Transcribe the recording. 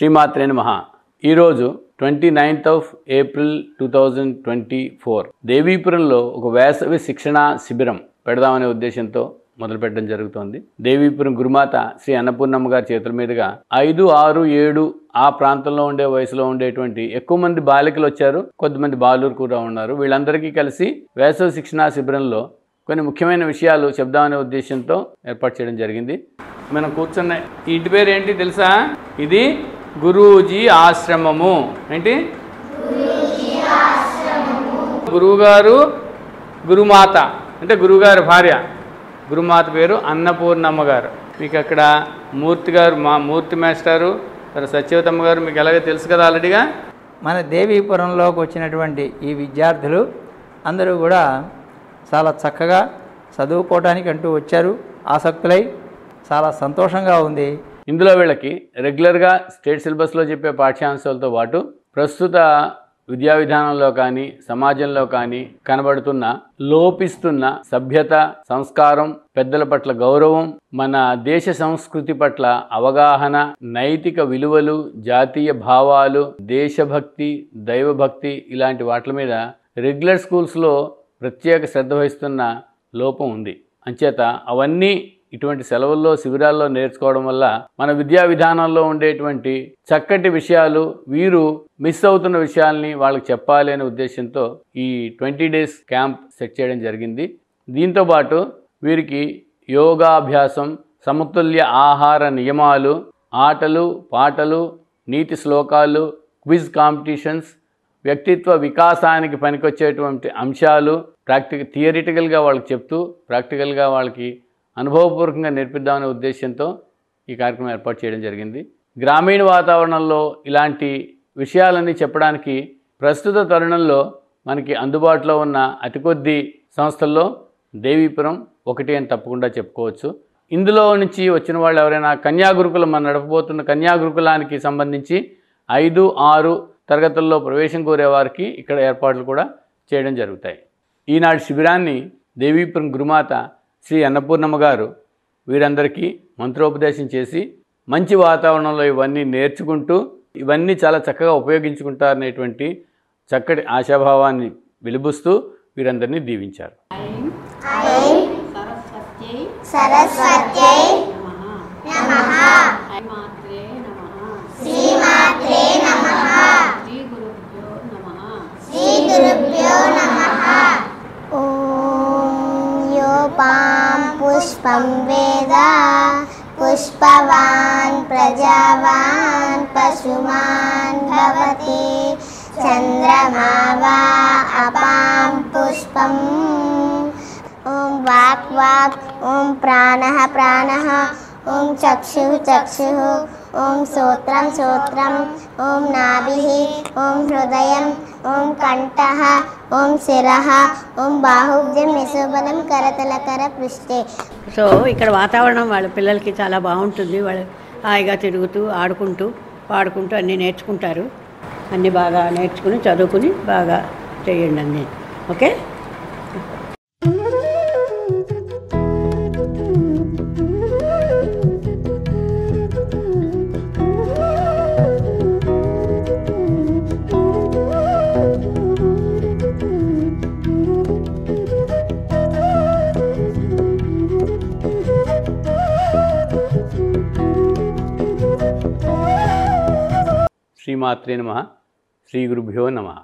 శ్రీమాత్రే నమః. ఈరోజు 29th of April 2024 దేవీపురంలో ఒక వేసవి శిక్షణ శిబిరం పెడదామనే ఉద్దేశంతో మొదలుపెట్టడం జరుగుతోంది. దేవీపురం గురుమాత శ్రీ అన్నపూర్ణమ్మ గారి చేతుల మీదుగా 5, 6, 7 ఆ ప్రాంతంలో ఉండే వయసులో ఉండేటువంటి ఎక్కువ మంది బాలికలు వచ్చారు, కొద్దిమంది బాలురు కూడా ఉన్నారు. వీళ్ళందరికీ కలిసి వేసవి శిక్షణ శిబిరంలో కొన్ని ముఖ్యమైన విషయాలు చెప్దామనే ఉద్దేశంతో ఏర్పాటు చేయడం జరిగింది. మనం కూర్చున్న ఈ ఇంటి పేరు ఏంటి తెలుసా? ఇది గురూజీ ఆశ్రమము. ఏంటి? గురువుగారు గురుమాత అంటే గురువుగారి భార్య. గురుమాత పేరు అన్నపూర్ణమ్మ గారు. మీకు అక్కడ మూర్తి గారు, మా మూర్తి మాస్టారు, సత్యవతమ్మ గారు మీకు ఎలాగో తెలుసు కదా ఆల్రెడీగా. మన దేవీపురంలోకి వచ్చినటువంటి ఈ విద్యార్థులు అందరూ కూడా చాలా చక్కగా చదువుకోవడానికి అంటూ వచ్చారు, ఆసక్తులై చాలా సంతోషంగా ఉంది. ఇందులో వీళ్ళకి రెగ్యులర్గా స్టేట్ సిలబస్లో చెప్పే పాఠ్యాంశాలతో పాటు ప్రస్తుత విద్యా విధానంలో కానీ సమాజంలో కానీ కనబడుతున్న లోపిస్తున్న సభ్యత, సంస్కారం, పెద్దల పట్ల గౌరవం, మన దేశ సంస్కృతి పట్ల అవగాహన, నైతిక విలువలు, జాతీయ భావాలు, దేశభక్తి, దైవభక్తి ఇలాంటి వాటి మీద రెగ్యులర్ స్కూల్స్లో ప్రత్యేక శ్రద్ధ వహిస్తున్న లోపం ఉంది. అంచేత అవన్నీ ఇటువంటి సెలవుల్లో శిబిరాల్లో నేర్చుకోవడం వల్ల మన విద్యా విధానంలో ఉండేటువంటి చక్కటి విషయాలు, వీరు మిస్ అవుతున్న విషయాల్ని వాళ్ళకి చెప్పాలి అనే ఉద్దేశంతో ఈ 20 days క్యాంప్ సెట్ చేయడం జరిగింది. దీంతోపాటు వీరికి యోగాభ్యాసం, సమతుల్య ఆహార నియమాలు, ఆటలు, పాటలు, నీతి శ్లోకాలు, క్విజ్ కాంపిటీషన్స్, వ్యక్తిత్వ వికాసానికి పనికొచ్చేటువంటి అంశాలు థియరిటికల్గా వాళ్ళకి చెప్తూ ప్రాక్టికల్గా వాళ్ళకి అనుభవపూర్వకంగా నేర్పిద్దామనే ఉద్దేశంతో ఈ కార్యక్రమం ఏర్పాటు చేయడం జరిగింది. గ్రామీణ వాతావరణంలో ఇలాంటి విషయాలన్నీ చెప్పడానికి ప్రస్తుత తరుణంలో మనకి అందుబాటులో ఉన్న అతి కొద్ది సంస్థల్లో దేవీపురం ఒకటి అని తప్పకుండా చెప్పుకోవచ్చు. ఇందులో నుంచి వచ్చిన వాళ్ళు ఎవరైనా కన్యాగురుకులం మనం నడపబోతున్న కన్యాగురుకులానికి సంబంధించి 5, 6 తరగతుల్లో ప్రవేశం కోరేవారికి ఇక్కడ ఏర్పాట్లు కూడా చేయడం జరుగుతాయి. ఈనాటి శిబిరాన్ని దేవీపురం గురుమాత శ్రీ అన్నపూర్ణమ్మ గారు వీరందరికీ మంత్రోపదేశం చేసి మంచి వాతావరణంలో ఇవన్నీ నేర్చుకుంటూ ఇవన్నీ చాలా చక్కగా ఉపయోగించుకుంటారనేటువంటి చక్కటి ఆశాభావాన్ని వెలిబుస్తూ వీరందరినీ దీవించారు. पुष्पं वेद पुष्पवान् प्रजावान् पशुमान् भवति चन्द्रमा वा अपां पुष्पम् ॐ वाक् वाक् ॐ प्राणः प्राणः ॐ चक्षुः चक्षुः ॐ श्रोत्रं श्रोत्रम् ॐ नाभिः ॐ हृदयम् ॐ कण्ठः ॐ शिरः ॐ बाहुभ्यं यशोबलं करतलकर पृष्ठे. సో ఇక్కడ వాతావరణం వాళ్ళ పిల్లలకి చాలా బాగుంటుంది. వాళ్ళు హాయిగా తిరుగుతూ ఆడుకుంటూ పాడుకుంటూ అన్నీ నేర్చుకుంటారు. అన్నీ బాగా నేర్చుకుని చదువుకుని బాగా చేయండి అన్నీ. ఓకే. శ్రీమాత్రే నమః. శ్రీ గురుభ్యో నమః.